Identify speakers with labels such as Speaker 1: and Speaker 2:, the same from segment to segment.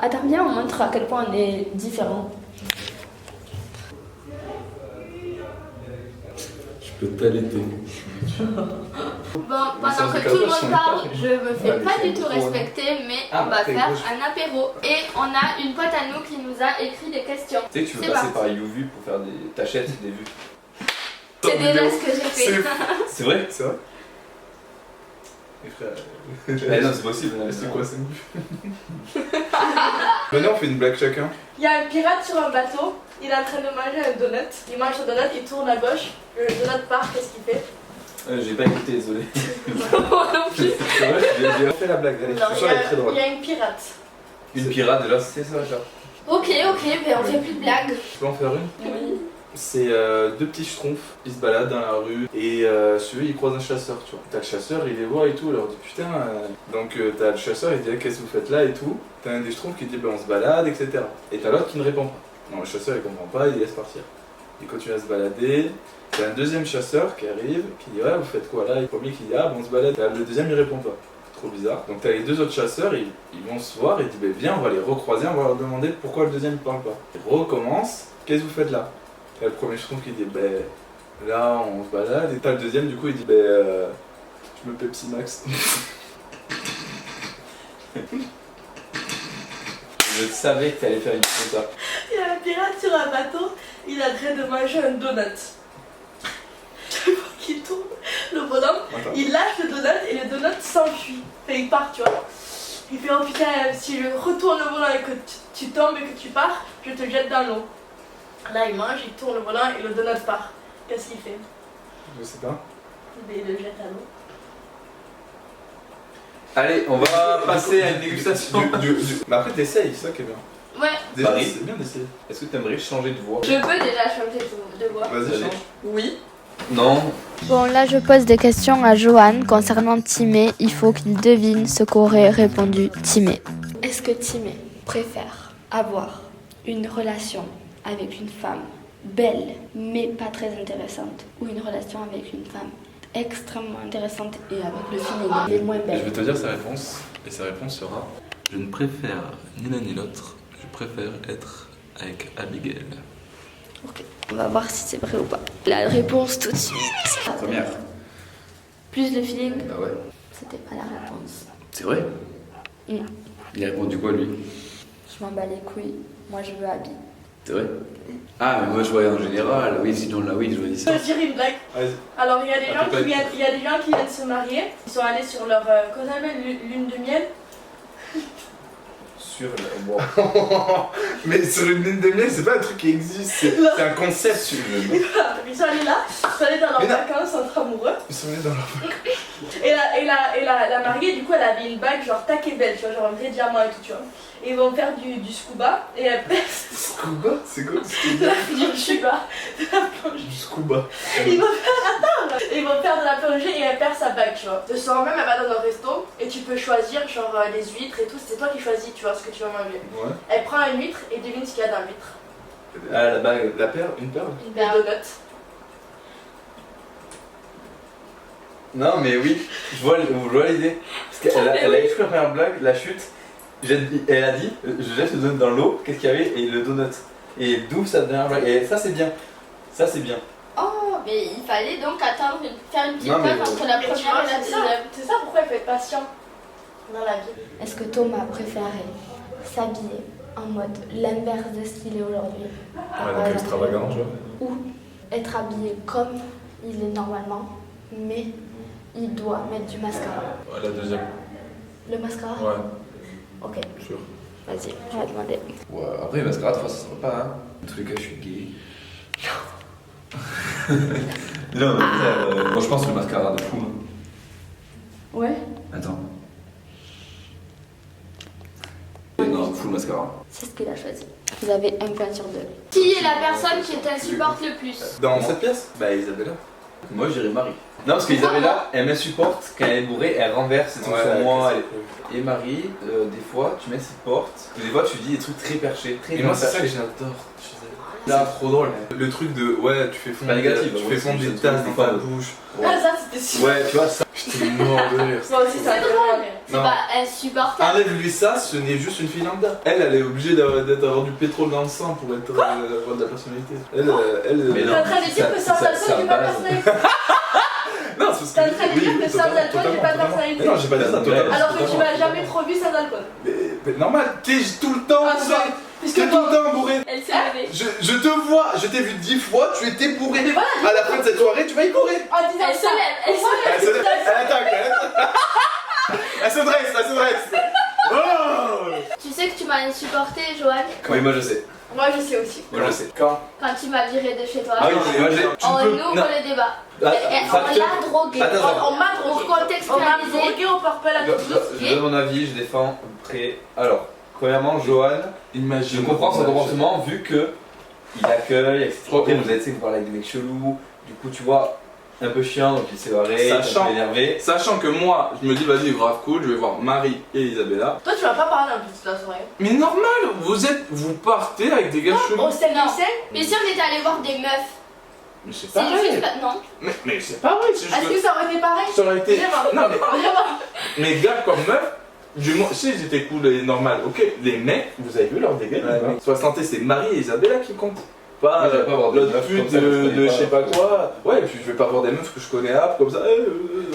Speaker 1: À Darmien, on montre à quel point on est différents.
Speaker 2: Je peux t'allaiter.
Speaker 1: Bon, pendant que tout le monde parle, je me fais pas du tout respecter, mais on va faire un apéro. Et on a une pote à nous qui nous a écrit des questions.
Speaker 3: Tu sais que tu veux passer par YouVu pour faire des... T'achètes des vues.
Speaker 1: C'est déjà ce que j'ai fait.
Speaker 3: C'est vrai?
Speaker 2: C'est vrai? Mais frère...
Speaker 3: Eh non, c'est possible.
Speaker 2: C'est quoi, c'est mou? Venez, on fait une blague chacun.
Speaker 4: Il y a un pirate sur un bateau, il est en train de manger un donut. Il mange son donut, il tourne à gauche, le donut part, qu'est-ce qu'il fait?
Speaker 3: J'ai pas écouté, désolé.
Speaker 1: Moi non plus.
Speaker 3: C'est vrai? J'ai fait la blague, allez,
Speaker 4: Non,
Speaker 3: je suis sûr, elle est très drôle.
Speaker 4: il y a une pirate.
Speaker 3: Une pirate, déjà, c'est ça, genre.
Speaker 1: Ok, mais on fait plus de blagues.
Speaker 2: Je peux en faire une?
Speaker 1: Oui.
Speaker 2: C'est deux petits schtroumpfs, ils se baladent dans la rue et celui il croise un chasseur, tu vois. T'as le chasseur, il les voit et tout, il leur dit putain. Donc t'as le chasseur, il dit qu'est-ce que vous faites là et tout. T'as un des schtroumpfs qui dit ben on se balade, etc. Et t'as l'autre qui ne répond pas. Non, le chasseur il comprend pas, il laisse partir. Il continue à se balader. T'as un deuxième chasseur qui arrive, qui dit ouais vous faites quoi là? Le premier qui dit ah bon on se balade. Le deuxième il répond pas. Trop bizarre. Donc t'as les deux autres chasseurs, ils vont se voir et ils disent ben viens on va les recroiser, on va leur demander pourquoi le deuxième ne parle pas. Ils recommencent, qu'est-ce que vous faites là? T'as le premier schtroumpf qui dit ben là on se balade et t'as le deuxième du coup il dit ben je me Pepsi Max.
Speaker 3: Je savais que t'allais faire une chose comme ça.
Speaker 4: Il y a un pirate sur un bateau, il est en train de manger un donut. Tu vois qu'il tourne le bonhomme, il lâche le donut et le donut s'enfuit. Enfin, il part, tu vois. Il fait oh putain, si je retourne le volant et que tu tombes et que tu pars, je te jette dans l'eau. Là il mange, il tourne le volant et le donut part. Qu'est-ce qu'il fait?
Speaker 2: Je sais pas.
Speaker 4: Il le jette à l'eau.
Speaker 3: Allez, on va passer à une dégustation.
Speaker 2: Mais après t'essayes, c'est ça qui est bien.
Speaker 1: Ouais.
Speaker 2: Déjà,
Speaker 3: Paris.
Speaker 2: c'est bien d'essayer.
Speaker 3: Est-ce que t'aimerais changer de voix?
Speaker 1: Je peux déjà changer de voix.
Speaker 2: Vas-y,
Speaker 3: Allez.
Speaker 2: change.
Speaker 1: Oui.
Speaker 3: Non.
Speaker 5: Bon, là je pose des questions à Johan concernant Timé. Il faut qu'il devine ce qu'aurait répondu Timé.
Speaker 1: Est-ce que Timé préfère avoir une relation avec une femme belle mais pas très intéressante ou une relation avec une femme extrêmement intéressante et avec le feeling mais moins
Speaker 6: Je vais
Speaker 1: belle?
Speaker 6: te dire sa réponse, et sa réponse sera: je ne préfère ni l'un ni l'autre, je préfère être avec Abigail.
Speaker 1: Ok, on va voir si c'est vrai ou pas. La réponse tout de suite.
Speaker 3: Première.
Speaker 1: Plus le feeling,
Speaker 3: Bah ouais.
Speaker 1: c'était pas la réponse.
Speaker 3: C'est vrai?
Speaker 1: Non.
Speaker 3: Il a répondu quoi lui?
Speaker 1: Je m'en bats les couilles, moi je veux Abby.
Speaker 3: C'est vrai? Ah, mais moi je voyais en général, oui, sinon là, oui, je voyais
Speaker 4: Je
Speaker 3: ça.
Speaker 4: vais dire une blague.
Speaker 2: Vas-y.
Speaker 4: Alors il y a des
Speaker 2: Ah,
Speaker 4: gens qui viennent, il y a des gens qui viennent se marier. Ils sont allés sur leur comment ça s'appelle, lune de miel.
Speaker 3: Sur le. Bon.
Speaker 2: Mais sur une lune de miel, c'est pas un truc qui existe, c'est un concept.
Speaker 4: Ils sont allés là, ils sont allés dans leurs
Speaker 2: Mais non.
Speaker 4: vacances entre amoureux.
Speaker 2: Ils sont allés dans leur...
Speaker 4: Et la mariée, du coup, elle avait une bague genre taquet belle, tu vois, genre un vrai diamant et tout, tu vois. Et ils vont faire du scuba et elle perd
Speaker 2: Scuba? C'est quoi?
Speaker 4: du scuba, de la plongée.
Speaker 2: Du scuba.
Speaker 4: Ils vont faire de la plongée et elle perd sa bague, tu vois. Le soir même, elle va dans un resto et tu peux choisir genre les huîtres et tout. C'est toi qui choisis, tu vois, ce que tu vas manger.
Speaker 2: Ouais.
Speaker 4: Elle prend une huître et devine ce qu'il y a dans l'huître.
Speaker 3: Ah, la bague.
Speaker 2: La perle? Une perle?
Speaker 4: Une donut.
Speaker 3: Non, mais oui, je vois l'idée. Parce qu'elle a écrit la première blague, la chute. Elle a dit, je jette le donut dans l'eau, qu'est-ce qu'il y avait? Et le donut. Et d'où sa dernière blague. Et ça, c'est bien. Ça, c'est bien.
Speaker 1: Oh, mais il fallait donc attendre, faire une petite
Speaker 3: Non, mais
Speaker 1: pause entre la
Speaker 4: Mais tu
Speaker 1: première
Speaker 4: vois,
Speaker 1: et la
Speaker 4: c'est ça.
Speaker 1: deuxième.
Speaker 4: C'est ça pourquoi il faut être patient dans la vie.
Speaker 1: Est-ce que Thomas préférait s'habiller en mode l'inverse de ce qu'il est aujourd'hui?
Speaker 2: Ouais, donc extravagant, genre.
Speaker 1: Ou être habillé comme il est normalement, mais il doit mettre du mascara.
Speaker 2: Ouais, la deuxième.
Speaker 1: Le mascara?
Speaker 2: Ouais,
Speaker 1: Ok,
Speaker 2: sûr.
Speaker 1: vas-y, on va demander.
Speaker 3: Ouais, après, mascara, de toute façon, ça sera pas, hein. Dans tous les cas, je suis gay. Non, mais moi, je pense que le mascara de fou. hein.
Speaker 1: Ouais.
Speaker 3: Attends. Non, full mascara.
Speaker 1: C'est ce qu'il a choisi. Vous avez un point sur deux. Qui est la personne qui t'insupporte le plus?
Speaker 2: Dans cette pièce? Bah, Isabella.
Speaker 3: Moi, je dirais Marie. Non, parce qu'Isabella, elle m'insupporte quand elle est bourrée, elle renverse ses trucs
Speaker 2: Ouais,
Speaker 3: sur moi.
Speaker 2: c'est
Speaker 3: Et Marie, des fois, tu m'insupportes. Des fois, tu dis des trucs très perchés, très
Speaker 2: Et
Speaker 3: bien
Speaker 2: moi, c'est ça que
Speaker 3: perchés.
Speaker 2: j'adore. C'est trop drôle. Le truc de, ouais, tu fais fondre,
Speaker 3: Pas négatif,
Speaker 2: tu
Speaker 3: ouais,
Speaker 2: fond
Speaker 3: c'est
Speaker 2: des
Speaker 3: juste
Speaker 2: tasses
Speaker 3: un
Speaker 2: dans
Speaker 3: truc
Speaker 2: ta
Speaker 3: de-
Speaker 2: bouche.
Speaker 3: Ouais.
Speaker 4: Ah, ça, c'est c'était super.
Speaker 3: Ouais, tu vois, ça.
Speaker 2: J'étais mort de rire.
Speaker 4: Moi aussi, ça
Speaker 1: C'est
Speaker 4: m'a fait
Speaker 1: drôle.
Speaker 4: rire.
Speaker 1: C'est
Speaker 2: Non.
Speaker 1: pas insupportable.
Speaker 2: Enlève-lui ça, ce n'est juste une fille lambda. Elle est obligée d'avoir du pétrole dans le sang pour avoir de la personnalité.
Speaker 3: Mais
Speaker 4: T'es
Speaker 3: non.
Speaker 4: en train de dire que sans alcool, j'ai pas de personnalité.
Speaker 2: Non, c'est ce
Speaker 4: T'es en train de dire que sans
Speaker 2: totalement,
Speaker 4: alcool, j'ai pas de
Speaker 2: totalement.
Speaker 4: personnalité.
Speaker 2: Mais non, j'ai pas dit ça, totalement.
Speaker 4: Alors que tu
Speaker 2: totalement.
Speaker 4: m'as jamais trop vu sans alcool.
Speaker 2: Mais normal, t'es tout le temps
Speaker 4: Ah,
Speaker 2: bourré.
Speaker 4: Puisque
Speaker 2: T'es tout
Speaker 4: toi.
Speaker 2: le temps bourré.
Speaker 1: Elle s'est levée.
Speaker 2: Je te vois, je t'ai vu 10 fois, tu étais bourré.
Speaker 4: Mais voilà,
Speaker 2: À la fin de cette soirée, tu vas y courir.
Speaker 4: en disant
Speaker 1: Elle se
Speaker 4: ça.
Speaker 1: lève, elle se lève.
Speaker 2: Elle se lève, elle attaque, elle attaque. Elle se dresse, elle se dresse. Oh.
Speaker 1: Tu sais que tu m'as insupporté, Johan,
Speaker 3: Oui, moi je sais.
Speaker 4: Moi, je sais aussi.
Speaker 3: Moi je sais. Quand
Speaker 1: quand tu m'as viré de chez toi.
Speaker 3: Ah oui, moi j'ai. Tu
Speaker 1: On
Speaker 3: peux.
Speaker 1: ouvre
Speaker 3: Non.
Speaker 1: le débat.
Speaker 3: Ah,
Speaker 1: On
Speaker 3: facteur.
Speaker 1: l'a drogué.
Speaker 3: Attends,
Speaker 4: On m'a
Speaker 1: Pour
Speaker 4: drogué. On m'a
Speaker 1: contextualiser.
Speaker 4: drogué au purple à toute douce.
Speaker 3: Je donne mon avis, je défends après. Alors, premièrement, Johan,
Speaker 2: Imagine.
Speaker 3: je comprends son comportement vu que il accueille, etc.
Speaker 2: Oh,
Speaker 3: Après,
Speaker 2: oh.
Speaker 3: vous êtes, vous parlez avec des mecs chelous, du coup, tu vois, un peu chiant, donc il s'est barré, un
Speaker 2: Sachant-
Speaker 3: peu énervé.
Speaker 2: Sachant que moi, je me dis, vas-y, grave cool, je vais voir Marie et Isabella.
Speaker 4: Toi, tu vas pas parler un peu toute la soirée.
Speaker 2: Mais normal, vous partez avec des gars chelous.
Speaker 4: Au 5
Speaker 1: Non.
Speaker 4: du 5,
Speaker 1: Mais si on était allé voir des meufs,
Speaker 2: Mais c'est
Speaker 1: c'est
Speaker 2: pareil.
Speaker 1: juste. Non.
Speaker 2: Mais c'est pareil, c'est juste
Speaker 4: est-ce
Speaker 2: que
Speaker 4: que ça aurait été pareil?
Speaker 2: ça aurait été.
Speaker 4: Vraiment.
Speaker 2: Non, mais
Speaker 4: Vraiment.
Speaker 2: mes gars comme meufs, du moins, si ils étaient cool et normal, ok. Les mecs, vous avez vu leur dégâts
Speaker 3: Ouais, ouais.
Speaker 2: Soit santé, c'est Marie et Isabella qui comptent. Pas
Speaker 3: Moi, je vais pas avoir des
Speaker 2: l'autre
Speaker 3: meufs
Speaker 2: pute
Speaker 3: comme ça que je connais
Speaker 2: de
Speaker 3: pas.
Speaker 2: je sais pas quoi. Ouais, et puis je vais pas voir des meufs que je connais comme ça.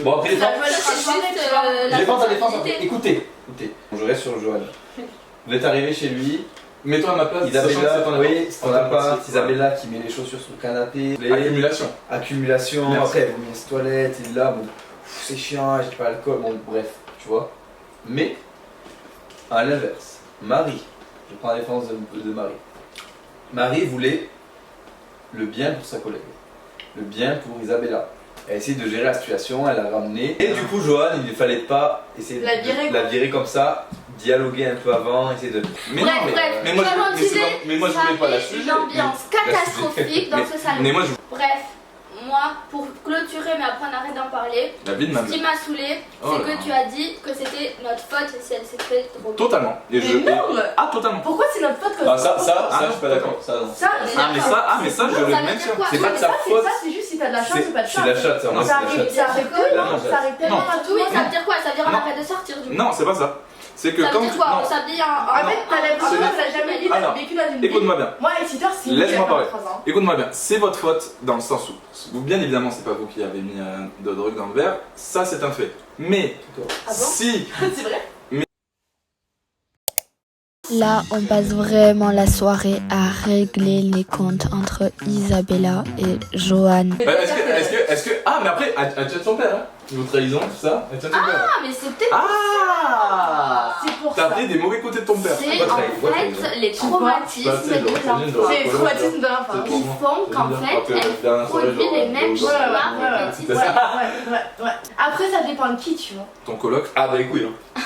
Speaker 3: Bon, après,
Speaker 1: Ça
Speaker 3: défends.
Speaker 1: peut être
Speaker 4: c'est
Speaker 1: juste
Speaker 4: juste,
Speaker 1: la
Speaker 3: Défends ta défense après.
Speaker 1: sensibilité.
Speaker 3: Écoutez, écoutez. Je reste sur Johan. Vous êtes arrivé chez lui,
Speaker 2: Mets-toi à ma place, sachant que
Speaker 3: Isabella,
Speaker 2: c'est ton
Speaker 3: oui,
Speaker 2: appart.
Speaker 3: c'est ton appart, Isabella qui met les chaussures sur le canapé, les
Speaker 2: Accumulation.
Speaker 3: accumulation,
Speaker 2: Merci.
Speaker 3: après elle vous met les toilettes, et là, bon, pff, c'est chiant, j'ai pas l'alcool, bon, bref, tu vois. Mais, à l'inverse, Marie, je prends la défense de Marie. Marie voulait le bien pour sa collègue, le bien pour Isabella. Elle a essayé de gérer la situation, elle a ramené. Et du coup, Johan, il ne fallait pas essayer
Speaker 4: La virer,
Speaker 3: de la virer comme ça, dialoguer un peu avant, essayer de.
Speaker 2: Mais
Speaker 1: Bref,
Speaker 2: non, mais,
Speaker 1: bref,
Speaker 2: mais moi,
Speaker 1: comme on
Speaker 2: mais c'est
Speaker 1: disait,
Speaker 2: pas- mais moi je voulais pas la
Speaker 1: ça avait
Speaker 2: sujet.
Speaker 1: une ambiance catastrophique dans ce salon.
Speaker 2: Mais moi, je...
Speaker 1: Bref, moi, pour clôturer, mais après on arrête d'en parler,
Speaker 2: la vie de ma
Speaker 1: ce qui
Speaker 2: mère.
Speaker 1: m'a saoulé,
Speaker 2: Oh
Speaker 1: c'est
Speaker 2: là
Speaker 1: que
Speaker 2: là.
Speaker 1: tu as dit que c'était notre faute si elle s'est fait droguer.
Speaker 2: Totalement. Et je...
Speaker 4: Mais non.
Speaker 2: Ah, totalement.
Speaker 4: Pourquoi c'est notre faute que
Speaker 3: Ah, ça,
Speaker 2: Ah,
Speaker 3: je suis pas d'accord. Ça, non.
Speaker 4: Ça,
Speaker 2: Ah, mais ça, je
Speaker 1: Ça
Speaker 2: le
Speaker 1: veut dire
Speaker 2: maintiens.
Speaker 1: quoi?
Speaker 3: C'est
Speaker 1: Non,
Speaker 3: pas de
Speaker 1: mais
Speaker 3: sa faute.
Speaker 4: Ça, c'est juste si t'as de la chance ou pas de
Speaker 3: C'est
Speaker 4: chance.
Speaker 3: de la chatte, ça,
Speaker 2: Non,
Speaker 3: moi,
Speaker 4: Ça
Speaker 3: c'est de la
Speaker 4: arrive,
Speaker 3: chatte.
Speaker 4: ça arrive tellement,
Speaker 3: Non,
Speaker 4: ça arrive tellement à tout
Speaker 1: Oui,
Speaker 4: le
Speaker 1: ça
Speaker 4: monde.
Speaker 1: veut dire quoi? Ça veut dire on
Speaker 2: Non.
Speaker 1: arrête de sortir du coup.
Speaker 2: Non, c'est pas ça. C'est que
Speaker 1: Ça
Speaker 2: quand
Speaker 1: veut
Speaker 2: tu...
Speaker 1: dire quoi?
Speaker 2: non.
Speaker 1: On s'habille en.
Speaker 4: En fait, t'as l'impression
Speaker 1: en-
Speaker 4: que t'as jamais dit
Speaker 2: Alors,
Speaker 4: vécu dans une vie.
Speaker 2: Écoute-moi bien.
Speaker 4: Moi, Exeter, c'est une
Speaker 2: Laisse-moi
Speaker 4: vie à
Speaker 2: parler.
Speaker 4: 23 ans.
Speaker 2: Écoute-moi bien, c'est votre faute dans le sens où, bien évidemment, c'est pas vous qui avez mis de drogue dans le verre, ça c'est un fait. Mais
Speaker 4: Ah bon
Speaker 2: si,
Speaker 4: C'est vrai?
Speaker 5: Là, on passe vraiment la soirée à régler les comptes entre Isabella et Johan.
Speaker 2: est-ce que, ah mais après, elle tient ton père, hein, vos trahisons, tout ça, elle tient ton père.
Speaker 1: Ah, mais c'est peut-être.
Speaker 2: Ah,
Speaker 4: C'est pour
Speaker 2: t'as
Speaker 4: ça.
Speaker 2: pris des mauvais côtés de ton père.
Speaker 1: C'est
Speaker 3: Pas
Speaker 1: en
Speaker 3: très- pas très
Speaker 1: fait les traumatismes
Speaker 2: Bah, tu sais,
Speaker 1: de
Speaker 2: j'aurais pas dit,
Speaker 1: l'enfant.
Speaker 4: C'est le traumatisme de l'enfant.
Speaker 1: Qui font qu'en fait, elle produit les mêmes
Speaker 4: Ouais,
Speaker 1: schémas
Speaker 4: ouais,
Speaker 1: répétitifs.
Speaker 4: ouais. Après, ça dépend de qui, tu vois.
Speaker 2: Ton coloc.
Speaker 3: Ah, bah les couilles, hein.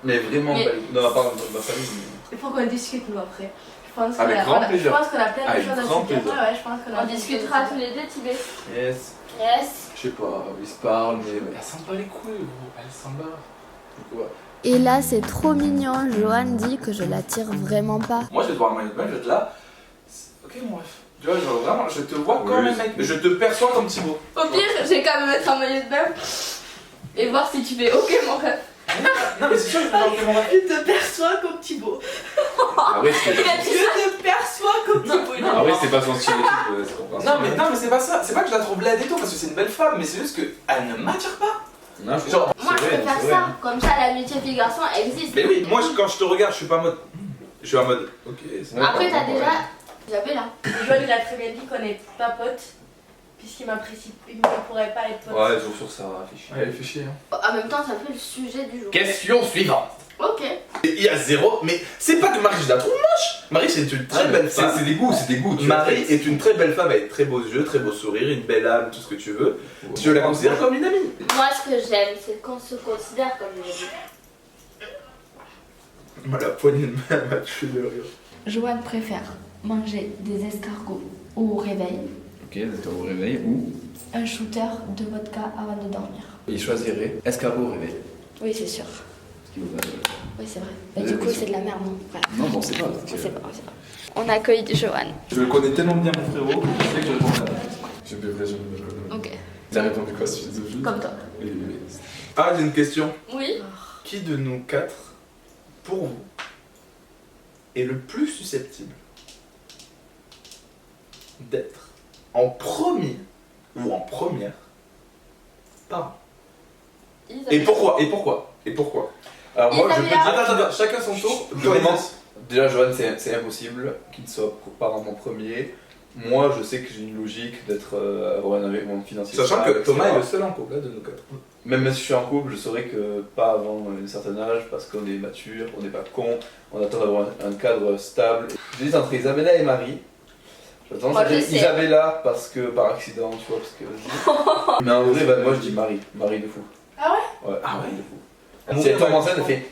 Speaker 3: Mais vraiment,
Speaker 1: Mais-
Speaker 3: pas les couilles. Non, à part ma famille.
Speaker 4: Il faut qu'on discute, nous, après. Je pense
Speaker 2: Avec grand plaisir.
Speaker 4: Je pense qu'on a plein de
Speaker 2: Avec
Speaker 4: choses à
Speaker 2: grand
Speaker 4: se dire.
Speaker 2: plaisir.
Speaker 4: Ouais, je pense qu'on a
Speaker 1: On discutera tous les deux, Tibet.
Speaker 3: Yes.
Speaker 1: Yes.
Speaker 2: Je sais pas, ils se parlent, mais elle s'en bat les couilles, gros, elle s'en bat. Du coup, ouais.
Speaker 5: Et là, c'est trop mignon. Johan dit que je l'attire vraiment pas.
Speaker 2: Moi, je vais te voir un maillot de bain, je vais être là. Ok, mon ref. Tu vois, genre vraiment, je te vois comme
Speaker 3: Oui,
Speaker 2: un mec. Je te perçois comme Thibaut.
Speaker 1: Au pire, j'ai qu'à me mettre un maillot de bain et voir si tu fais OK, mon ref.
Speaker 2: Non, mais c'est sûr que je vais voir mon ref.
Speaker 4: Je te perçois comme Thibaut.
Speaker 2: Ah oui, c'était
Speaker 4: Je te perçois comme Thibaut.
Speaker 3: Ah, oui, c'est pas son style et tout, c'est compréhensible.
Speaker 2: non, mais c'est pas ça. C'est pas que je la trouve laide et tout, parce que c'est une belle femme, mais c'est juste qu'elle ne m'attire pas.
Speaker 3: Non, je
Speaker 2: Genre,
Speaker 1: Moi, je
Speaker 3: vrai,
Speaker 1: préfère
Speaker 3: c'est
Speaker 1: ça.
Speaker 3: vrai.
Speaker 1: Comme ça, l'amitié fille-garçon existe.
Speaker 2: mais oui, moi, quand je te regarde, je suis pas en mode. Je suis en mode. Ok, c'est
Speaker 3: Ouais,
Speaker 1: Après, t'as
Speaker 3: ouais.
Speaker 1: déjà. J'avais là.
Speaker 4: Joël, il a très bien dit qu'on n'est pas potes, puisqu'il m'apprécie. Il ne pourrait pas être pote.
Speaker 3: Ouais, joue sur ça, réfléchis.
Speaker 2: Ouais, elle fait chier. Hein.
Speaker 1: En même temps, ça fait le sujet du jour.
Speaker 3: Question suivante.
Speaker 1: Ok.
Speaker 2: Il y a zéro, mais c'est pas que Marie, je la trouve moche. Marie, c'est une très belle femme.
Speaker 3: C'est des goûts, c'est des goûts. tu
Speaker 2: Marie
Speaker 3: vois.
Speaker 2: est une très belle femme avec très beaux yeux, très beau sourire, une belle âme, tout ce que tu veux. Je la considère comme une amie.
Speaker 1: Moi, ce que j'aime, c'est qu'on se considère comme des amis.
Speaker 2: La poignée de main m'a tué de rire.
Speaker 1: Joanne préfère manger des escargots au réveil,
Speaker 3: Ok, d'accord, au réveil ou
Speaker 1: un shooter de vodka avant de dormir.
Speaker 3: il choisirait escargot au réveil.
Speaker 1: Oui, c'est sûr.
Speaker 3: Ce qui vaut pas.
Speaker 1: Oui, c'est vrai. Mais du coup, c'est de la merde, non? Voilà.
Speaker 3: Non, bon, c'est pas.
Speaker 1: On sait pas, on sait pas. On accueille Joanne.
Speaker 2: Je le connais tellement bien, mon frérot, que je sais que je réponds à la question. Je devrais, je ne me connais.
Speaker 1: Ok.
Speaker 6: Il a répondu quoi, philosophie?
Speaker 5: Comme toi.
Speaker 2: Ah, j'ai une question.
Speaker 5: Oui.
Speaker 2: Qui de nous quatre, pour vous, est le plus susceptible d'être en premier ou en première parent? Et pourquoi?
Speaker 3: Alors moi je peux
Speaker 5: Isabella.
Speaker 3: dire.
Speaker 2: Attends, chacun son tour.
Speaker 3: Vraiment, déjà Johan c'est impossible qu'il soit parent en premier. Moi je sais que j'ai une logique d'être avoir un investissement financier.
Speaker 2: Sachant que
Speaker 3: stable,
Speaker 2: Thomas
Speaker 3: etc.
Speaker 2: est le seul en couple là, de nous quatre.
Speaker 3: Même si je suis en couple, je saurais que pas avant un certain âge parce qu'on est mature, on n'est pas con, on attend d'avoir un cadre stable. J'hésite entre Isabella et Marie. J'attends
Speaker 5: Moi,
Speaker 3: à
Speaker 5: je
Speaker 3: dire
Speaker 5: sais.
Speaker 3: Isabella parce que par accident, tu vois, parce que vas-y. Mais en vrai, bah, moi je dis Marie, Marie de fou.
Speaker 4: Ah
Speaker 3: ouais?
Speaker 2: Ah ouais?
Speaker 3: De fou. Si elle tombe enceinte, elle fait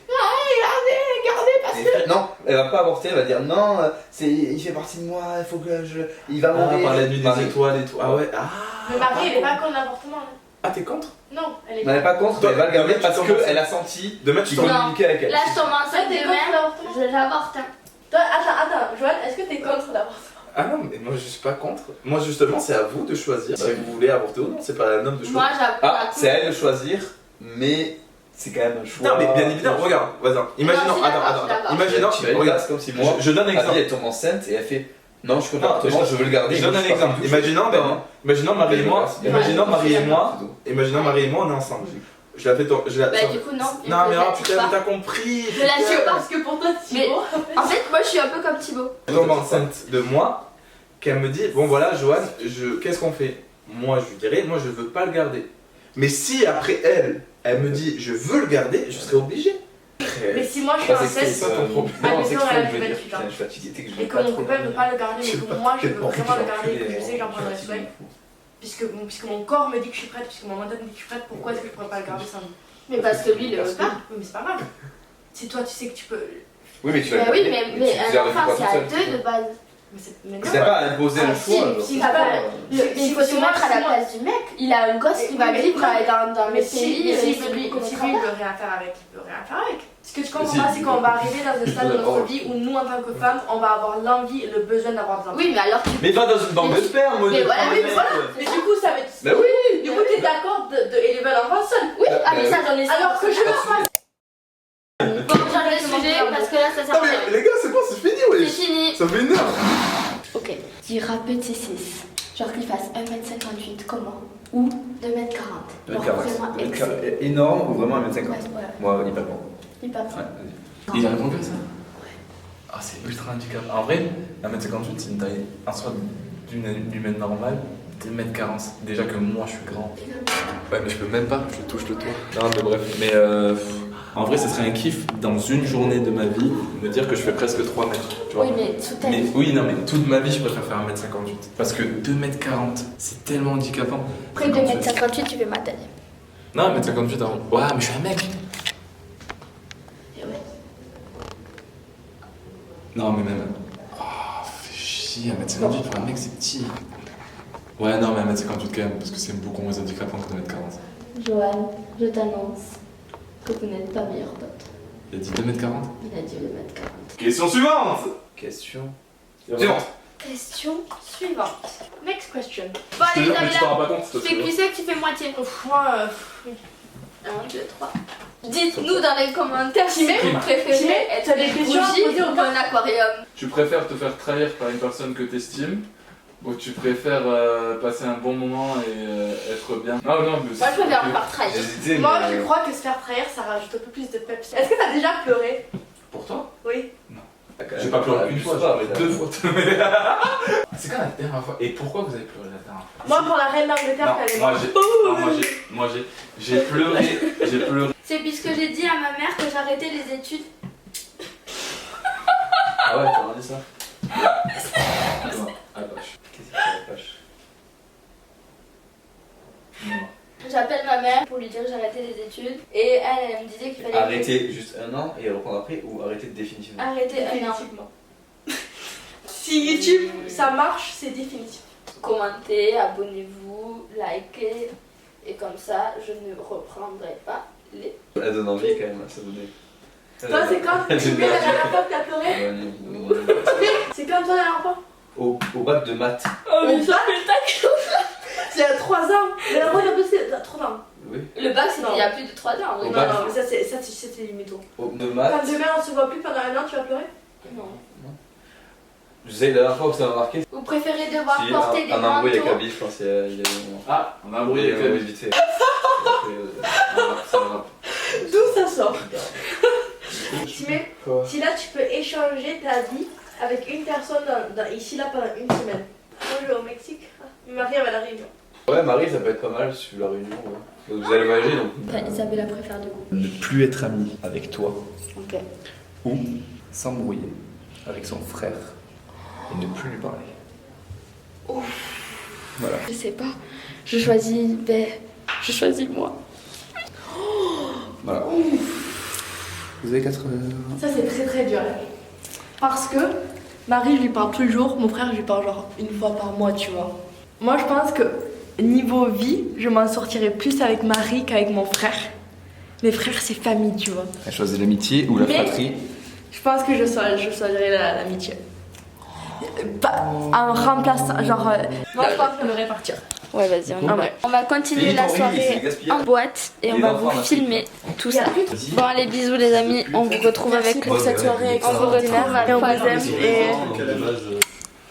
Speaker 3: non, elle va pas avorter, elle va dire non, il fait partie de moi, il faut que je. Il va mourir.
Speaker 2: par la nuit
Speaker 3: Marie.
Speaker 2: des étoiles et tout. Ah ouais, ah.
Speaker 4: Mais Marie, elle est pas contre l'avortement. hein.
Speaker 2: Ah, t'es contre?
Speaker 4: Non, elle est
Speaker 3: On n'est pas contre, mais elle va le garder parce
Speaker 2: Tu commences.
Speaker 3: qu'elle a senti
Speaker 2: De mettre
Speaker 3: qu'il
Speaker 2: ton.
Speaker 3: communiquait avec elle.
Speaker 5: Là, je tombe
Speaker 4: Toi,
Speaker 5: enceinte
Speaker 4: t'es contre
Speaker 5: demain.
Speaker 4: l'avortement.
Speaker 5: Je l'avorte. Hein.
Speaker 4: Toi, attends, Joanne, est-ce que t'es contre l'avortement?
Speaker 2: Ah non, mais moi je suis pas contre. Moi justement, c'est à vous de choisir si vous voulez avorter ou non. C'est pas à un homme de choisir.
Speaker 5: Moi, j'avoue.
Speaker 3: Ah, c'est à elle de choisir, mais c'est quand même un choix.
Speaker 2: Non, mais bien évidemment, regarde, vas-y. Imaginons,
Speaker 5: Non, je suis d'accord,
Speaker 2: attends.
Speaker 5: je suis d'accord.
Speaker 2: Imaginons,
Speaker 3: Tu vas
Speaker 2: regarde,
Speaker 3: c'est comme si moi,
Speaker 2: je donne un
Speaker 3: Adeline,
Speaker 2: exemple.
Speaker 3: elle tombe enceinte et elle fait non, je suis contre
Speaker 2: Non,
Speaker 3: l'avortement, je veux le garder.
Speaker 2: Je donne un
Speaker 3: je suis pas
Speaker 2: exemple.
Speaker 3: contre tout.
Speaker 2: Imaginons, imaginons Marie et moi,
Speaker 3: Ouais,
Speaker 2: imaginons
Speaker 5: ouais,
Speaker 2: Marie et
Speaker 5: ouais.
Speaker 2: moi, imaginons Marie et moi, on est ensemble. Je la fais ton. Je la...
Speaker 5: Bah, du coup, non.
Speaker 2: Non, mais oh putain, t'as compris.
Speaker 5: Je la suis pas.
Speaker 4: Parce que pour toi,
Speaker 5: Mais-
Speaker 4: Thibaut.
Speaker 5: En fait, moi, je suis un peu comme Thibaut.
Speaker 2: Elle tombe enceinte de moi, qu'elle me dit bon voilà, Joanne, qu'est-ce qu'on fait? Moi, je lui dirais, moi, je veux pas le garder. Mais si après elle me dit je veux le garder, je serai obligé.
Speaker 4: Mais si moi je suis
Speaker 3: Ça,
Speaker 4: enceinte
Speaker 2: ça, ton problème.
Speaker 4: Ah,
Speaker 3: Non,
Speaker 4: mais
Speaker 3: c'est
Speaker 4: non,
Speaker 3: que
Speaker 4: elle a
Speaker 3: je veux
Speaker 4: du
Speaker 3: dire.
Speaker 4: 28 ans.
Speaker 3: Putain, je suis fatigué, tu sais que je
Speaker 4: et
Speaker 3: vais
Speaker 4: que
Speaker 3: pas
Speaker 4: mon
Speaker 3: trop
Speaker 4: copain ne
Speaker 3: le
Speaker 4: veut pas le garder, mais que moi je veux vraiment le garder, que je sais que j'en prendrai soin. Puisque mon corps me dit que je suis prête, puisque mon mental me dit que je suis prête, pourquoi est-ce que je pourrais pas le garder sans lui?
Speaker 5: Mais parce que lui, il le veut pas.
Speaker 4: Oui, mais c'est pas grave. Si toi tu sais que tu peux.
Speaker 3: Oui, mais tu
Speaker 5: Bah
Speaker 3: vas
Speaker 5: oui,
Speaker 3: le garder,
Speaker 5: mais
Speaker 3: tu
Speaker 5: un
Speaker 3: gardes
Speaker 5: enfant,
Speaker 3: pas
Speaker 5: c'est
Speaker 3: tout
Speaker 5: à
Speaker 3: seul,
Speaker 5: deux de base.
Speaker 4: Mais non.
Speaker 3: C'est pas à imposer
Speaker 5: Ah,
Speaker 3: un
Speaker 5: si,
Speaker 3: choix. genre.
Speaker 5: si,
Speaker 4: Ah, bah,
Speaker 5: Mais il faut se mettre à la place du mec. Il a un gosse qui va
Speaker 4: mais-
Speaker 5: vivre dans
Speaker 4: Mais
Speaker 5: le pays.
Speaker 4: si
Speaker 5: c'est
Speaker 4: lui,
Speaker 5: lui qu'on
Speaker 4: si lui
Speaker 5: travaille.
Speaker 4: il veut rien faire avec, il peut rien faire avec. Ce que tu comprends
Speaker 3: Si,
Speaker 4: pas, c'est
Speaker 3: il
Speaker 4: qu'on
Speaker 3: peut.
Speaker 4: va arriver dans un stade de
Speaker 3: d'accord.
Speaker 4: notre vie où nous, en tant que femmes, on va avoir l'envie et le besoin d'avoir des enfants.
Speaker 5: Oui, mais alors tu.
Speaker 3: Mais pas dans une banque de sperme,
Speaker 5: Mais voilà,
Speaker 3: prends
Speaker 5: oui,
Speaker 3: le mec.
Speaker 5: voilà.
Speaker 4: Mais du coup, ça veut dire.
Speaker 3: Bah oui.
Speaker 4: Du coup, t'es d'accord d'élever l'enfant seul.
Speaker 5: Oui, ah, mais ça, j'en ai
Speaker 4: Alors que je le fasse.
Speaker 5: Bon, j'enlève le sujet parce que là, ça sert
Speaker 2: Non
Speaker 5: à rien.
Speaker 2: mais les gars, c'est bon, c'est fini,
Speaker 5: C'est
Speaker 2: ouais.
Speaker 5: fini.
Speaker 2: Ça fait une heure.
Speaker 1: Ok. Dira petit 6. Genre qu'il fasse 1m58, comment? Ou 2m40. Genre vraiment excellent.
Speaker 3: Énorme ou vraiment 1m50
Speaker 1: Ouais, ouais.
Speaker 3: Moi, hyper bon.
Speaker 1: Il part.
Speaker 3: Ouais, vas-y.
Speaker 6: Il a répondu à ça? Ah, c'est ultra handicapant. En vrai, 1m58, c'est une taille en soi d'une humaine normale. 2m40, déjà que moi je suis grand. Ouais, mais je peux même pas, je touche le toit. Non, mais bref. Mais en vrai, ce serait un kiff dans une journée de ma vie, me dire que je fais presque 3 mètres. Tu vois.
Speaker 1: Oui, mais toute ta
Speaker 6: Mais
Speaker 1: vie.
Speaker 6: oui, non, mais toute ma vie, je préfère faire 1m58. Parce que 2m40, c'est tellement handicapant.
Speaker 1: Après 2m58, tu fais ma taille.
Speaker 6: Non, 1m58, hein. Ouais, mais je suis un mec.
Speaker 1: Et ouais.
Speaker 6: Non, mais même. Oh, fais chier, 1m58 pour un mec, c'est petit. Ouais, non, mais 1m58 quand même, parce que c'est beaucoup moins handicapant que 2m40.
Speaker 1: Joanne, je t'annonce que vous n'êtes pas meilleur pote.
Speaker 6: Il a dit 2m40?
Speaker 1: Il a dit 2m40.
Speaker 2: Question suivante.
Speaker 3: Question.
Speaker 2: Suivante.
Speaker 5: Question suivante.
Speaker 4: Next question.
Speaker 5: Bon,
Speaker 2: Je te
Speaker 5: allez,
Speaker 2: jure, mais tu t'en
Speaker 5: Isabella.
Speaker 2: rends pas compte,
Speaker 5: Tu
Speaker 2: toi,
Speaker 5: fais
Speaker 2: tu vois.
Speaker 5: glisser que tu fais moitié.
Speaker 4: Moi,
Speaker 5: 1, 2, 3. Dites-nous dans les commentaires si
Speaker 4: Timé,
Speaker 5: vous préférez
Speaker 4: Timé,
Speaker 5: être
Speaker 4: t'as des
Speaker 5: une
Speaker 4: questions à
Speaker 5: bougie
Speaker 4: poser ou
Speaker 5: ou
Speaker 4: pas
Speaker 5: un aquarium.
Speaker 6: Tu préfères te faire trahir par une personne que t'estimes ou tu préfères passer un bon moment et être bien? Ah non, mais
Speaker 5: Moi, je préfère me faire trahir.
Speaker 3: J'hésitais,
Speaker 4: moi
Speaker 3: mais.
Speaker 4: je crois que se faire trahir ça rajoute un peu plus de peps. Est-ce que t'as déjà pleuré?
Speaker 6: Pour toi?
Speaker 4: Oui.
Speaker 2: J'ai pas pleuré une fois, j'ai pleuré deux fois.
Speaker 6: fois. C'est quand la dernière fois? Et pourquoi vous avez pleuré la dernière fois?
Speaker 4: Moi pour la reine d'Angleterre
Speaker 6: Non,
Speaker 4: qu'elle est
Speaker 6: moi
Speaker 4: morte.
Speaker 6: j'ai pleuré.
Speaker 5: C'est puisque j'ai dit à ma mère que j'arrêtais les études.
Speaker 3: Ah ouais, t'as regardé ça?
Speaker 6: Non, ah, vache.
Speaker 3: Qu'est-ce que c'est la vache?
Speaker 6: Non.
Speaker 5: J'appelle ma mère pour lui dire que j'arrêtais les études. Et elle me disait qu'il fallait
Speaker 3: Arrêter juste un an et reprendre après ou arrêter définitivement?
Speaker 5: arrêter un an.
Speaker 4: Définitivement. Si YouTube ça marche, c'est définitif.
Speaker 5: Commentez, abonnez-vous, likez. Et comme ça, je ne reprendrai pas les.
Speaker 3: Elle donne envie quand même à s'abonner.
Speaker 4: Toi c'est quand
Speaker 3: Elle
Speaker 4: tu
Speaker 3: donne
Speaker 4: mets la
Speaker 3: envie.
Speaker 4: dernière fois que t'as pleuré? C'est quand toi la dernière fois?
Speaker 3: Au bac de maths.
Speaker 4: Oh mais ça C'est il y a 3 ans. Mais la première fois, c'était il y a 3 ans.
Speaker 3: Oui.
Speaker 1: Le bac, c'était
Speaker 4: Non.
Speaker 1: il y a plus de 3 ans.
Speaker 3: Au
Speaker 4: Non,
Speaker 3: bac.
Speaker 4: non, mais ça, c'était les mythos.
Speaker 3: De
Speaker 4: Quand
Speaker 3: maths.
Speaker 4: demain on se voit plus pendant 1 an, tu vas pleurer?
Speaker 1: Non.
Speaker 3: Je sais, la dernière fois que ça m'a marqué,
Speaker 1: Vous préférez devoir
Speaker 3: si
Speaker 1: porter des
Speaker 3: un embrouille avec
Speaker 1: manteaux?
Speaker 3: Abby, je pense qu'il y a des moments.
Speaker 2: Ah, on a embrouillé avec la
Speaker 3: vite fait.
Speaker 4: D'où ça sort?
Speaker 3: Quoi?
Speaker 4: Si là tu peux échanger ta vie avec une personne ici là pendant une semaine. Moi je vais au Mexique, Marie elle va à la Réunion.
Speaker 3: Ouais, Marie, ça peut être pas mal sur la réunion. Ouais. Vous allez voyager donc.
Speaker 1: Enfin, Isabella préfère du coup.
Speaker 6: Ne plus être ami avec toi
Speaker 1: Ok.
Speaker 6: ou s'embrouiller avec son frère et ne plus lui parler. Voilà.
Speaker 1: Je sais pas. Je choisis moi.
Speaker 6: Voilà. Vous avez 4 heures.
Speaker 4: Ça c'est très très dur. Parce que Marie je lui parle tous les jours, mon frère je lui parle genre une fois par mois, tu vois. Moi je pense que niveau vie, je m'en sortirais plus avec Marie qu'avec mon frère. Mes frères c'est famille, tu vois.
Speaker 6: Elle choisit l'amitié ou la
Speaker 4: Mais-
Speaker 6: fratrie.
Speaker 4: Je pense que je choisirais l'amitié. En remplaçant, genre. Moi je pense que j'aimerais partir.
Speaker 1: Ouais, vas-y, on y
Speaker 4: Ah
Speaker 1: va.
Speaker 4: ouais.
Speaker 1: On va continuer
Speaker 3: Fini
Speaker 1: la
Speaker 3: ton riz, c'est
Speaker 1: soirée
Speaker 3: gaspillage.
Speaker 1: en boîte et on
Speaker 3: Les
Speaker 1: va
Speaker 3: enfants,
Speaker 1: vous
Speaker 3: on a
Speaker 1: filmer tout
Speaker 4: Il y a
Speaker 1: ça.
Speaker 4: plus de-
Speaker 1: Bon, allez, bisous les amis. On vous retrouve
Speaker 4: Merci
Speaker 1: avec
Speaker 4: pour cette soirée
Speaker 1: On vous retrouve
Speaker 4: extraordinaire.
Speaker 1: à
Speaker 4: Et on
Speaker 1: la
Speaker 4: vous aime. Et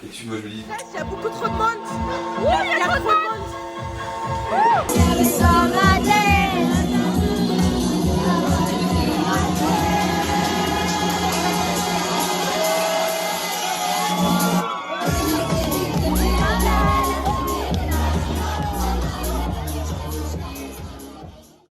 Speaker 3: Et tu, moi je me dis.
Speaker 4: il y a beaucoup trop de monde.